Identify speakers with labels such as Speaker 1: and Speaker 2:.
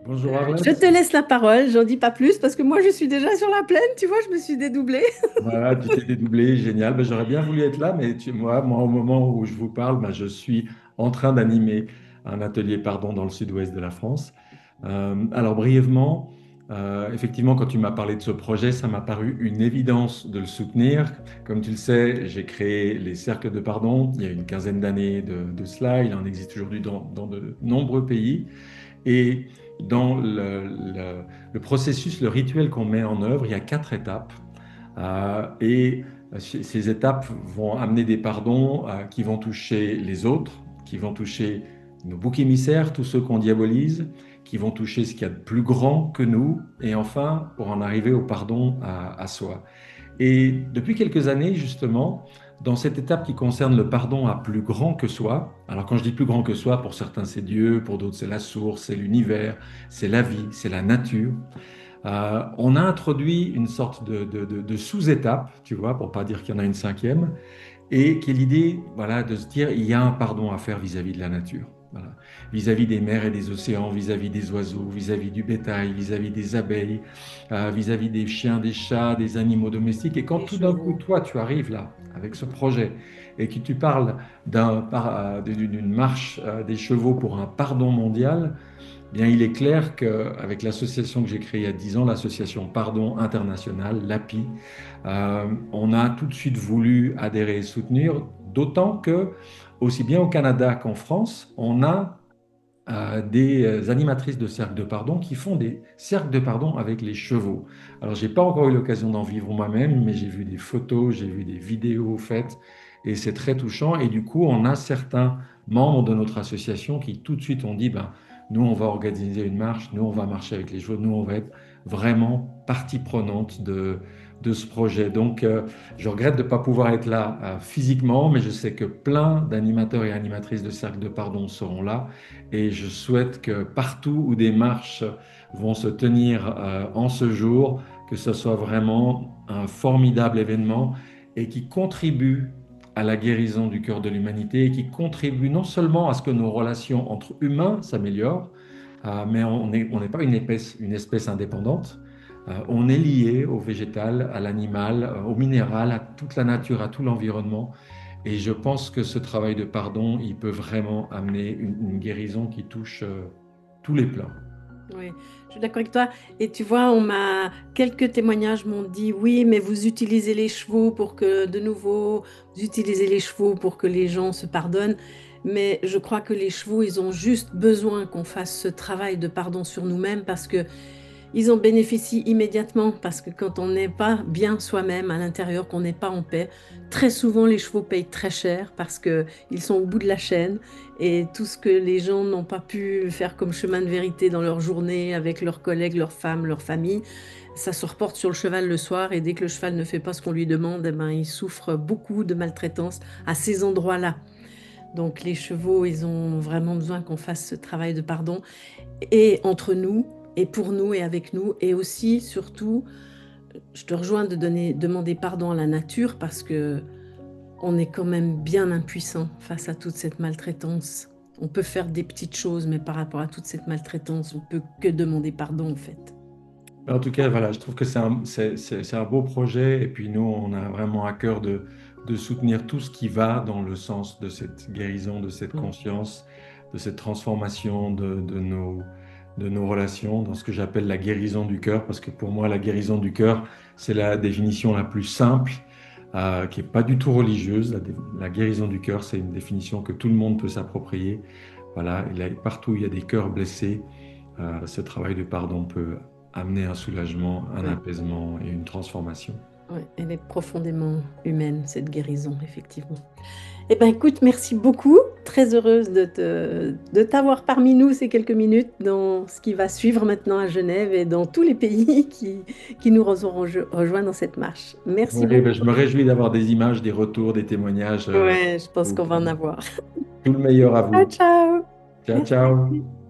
Speaker 1: Bonjour
Speaker 2: Je
Speaker 1: Arlette.
Speaker 2: te laisse la parole, j'en dis pas plus parce que moi je suis déjà sur la plaine, tu vois, je me suis dédoublée.
Speaker 1: Voilà, tu t'es dédoublé, génial. Ben, j'aurais bien voulu être là, mais moi, au moment où je vous parle, ben, je suis en train d'animer un atelier pardon dans le sud-ouest de la France. Alors brièvement, effectivement, quand tu m'as parlé de ce projet, ça m'a paru une évidence de le soutenir. Comme tu le sais, j'ai créé les cercles de pardon il y a une quinzaine d'années de cela. Il en existe aujourd'hui dans de nombreux pays. Et dans le processus, le rituel qu'on met en œuvre, il y a quatre étapes. Et ces étapes vont amener des pardons qui vont toucher les autres, qui vont toucher nos boucs émissaires, tous ceux qu'on diabolise, qui vont toucher ce qu'il y a de plus grand que nous, et enfin, pour en arriver au pardon à soi. Et depuis quelques années, justement, dans cette étape qui concerne le pardon à plus grand que soi, alors quand je dis plus grand que soi, pour certains c'est Dieu, pour d'autres c'est la source, c'est l'univers, c'est la vie, c'est la nature, on a introduit une sorte de sous-étape, tu vois, pour pas dire qu'il y en a une cinquième, et qui est l'idée, voilà, de se dire il y a un pardon à faire vis-à-vis de la nature. Voilà. Vis-à-vis des mers et des océans, vis-à-vis des oiseaux, vis-à-vis du bétail, vis-à-vis des abeilles, vis-à-vis des chiens, des chats, des animaux domestiques. Et quand
Speaker 2: Les
Speaker 1: tout d'un coup,
Speaker 2: chevaux.
Speaker 1: toi, tu arrives là, avec ce projet, et que tu parles d'une marche des chevaux pour un pardon mondial, bien, il est clair qu'avec l'association que j'ai créée il y a 10 ans, l'association Pardon International, l'API, on a tout de suite voulu adhérer et soutenir, d'autant que, aussi bien au Canada qu'en France, on a des animatrices de cercles de pardon qui font des cercles de pardon avec les chevaux. Alors, j'ai pas encore eu l'occasion d'en vivre moi-même, mais j'ai vu des photos, j'ai vu des vidéos faites, et c'est très touchant. Et du coup, on a certains membres de notre association qui tout de suite ont dit, ben, nous, on va organiser une marche, nous, on va marcher avec les chevaux, nous, on va être vraiment partie prenante de ce projet. Donc, je regrette de ne pas pouvoir être là physiquement, mais je sais que plein d'animateurs et animatrices de cercles de pardon seront là. Et je souhaite que partout où des marches vont se tenir en ce jour, que ce soit vraiment un formidable événement et qui contribue à la guérison du cœur de l'humanité et qui contribue non seulement à ce que nos relations entre humains s'améliorent, mais on n'est pas une espèce indépendante. On est lié au végétal, à l'animal, au minéral, à toute la nature, à tout l'environnement. Et je pense que ce travail de pardon, il peut vraiment amener une guérison qui touche tous les plans.
Speaker 2: Oui, je suis d'accord avec toi. Et tu vois, quelques témoignages m'ont dit, oui, mais vous utilisez les chevaux pour que, de nouveau, vous utilisez les chevaux pour que les gens se pardonnent. Mais je crois que les chevaux, ils ont juste besoin qu'on fasse ce travail de pardon sur nous-mêmes parce que ils en bénéficient immédiatement parce que quand on n'est pas bien soi-même à l'intérieur, qu'on n'est pas en paix, très souvent les chevaux payent très cher parce qu'ils sont au bout de la chaîne et tout ce que les gens n'ont pas pu faire comme chemin de vérité dans leur journée avec leurs collègues, leurs femmes, leur famille, ça se reporte sur le cheval le soir et dès que le cheval ne fait pas ce qu'on lui demande, eh ben, il souffre beaucoup de maltraitance à ces endroits-là. Donc les chevaux, ils ont vraiment besoin qu'on fasse ce travail de pardon et entre nous, et pour nous, et avec nous, et aussi, surtout, je te rejoins de demander pardon à la nature parce que on est quand même bien impuissant face à toute cette maltraitance. On peut faire des petites choses, mais par rapport à toute cette maltraitance, on peut que demander pardon, en fait.
Speaker 1: En tout cas, voilà, je trouve que c'est un beau projet. Et puis nous, on a vraiment à cœur de soutenir tout ce qui va dans le sens de cette guérison, de cette
Speaker 2: Mm.
Speaker 1: conscience, de cette transformation de nos relations, dans ce que j'appelle la guérison du cœur. Parce que pour moi, la guérison du cœur, c'est la définition la plus simple, qui n'est pas du tout religieuse. La guérison du cœur, c'est une définition que tout le monde peut s'approprier. Voilà, partout où il y a des cœurs blessés, ce travail de pardon peut amener un soulagement, un
Speaker 2: Ouais,
Speaker 1: apaisement et une transformation.
Speaker 2: ouais, elle est profondément humaine, cette guérison, effectivement. Eh ben, écoute, merci beaucoup. Très heureuse de t'avoir parmi nous ces quelques minutes dans ce qui va suivre maintenant à Genève et dans tous les pays qui nous auront rejoints dans cette marche. Merci
Speaker 1: Oui, ben,
Speaker 2: beaucoup.
Speaker 1: je me réjouis d'avoir des images, des retours, des témoignages.
Speaker 2: Ouais, je pense qu'on va en avoir.
Speaker 1: Tout le meilleur à
Speaker 2: Ciao,
Speaker 1: vous.
Speaker 2: ciao.
Speaker 1: Ciao,
Speaker 2: Merci.
Speaker 1: ciao.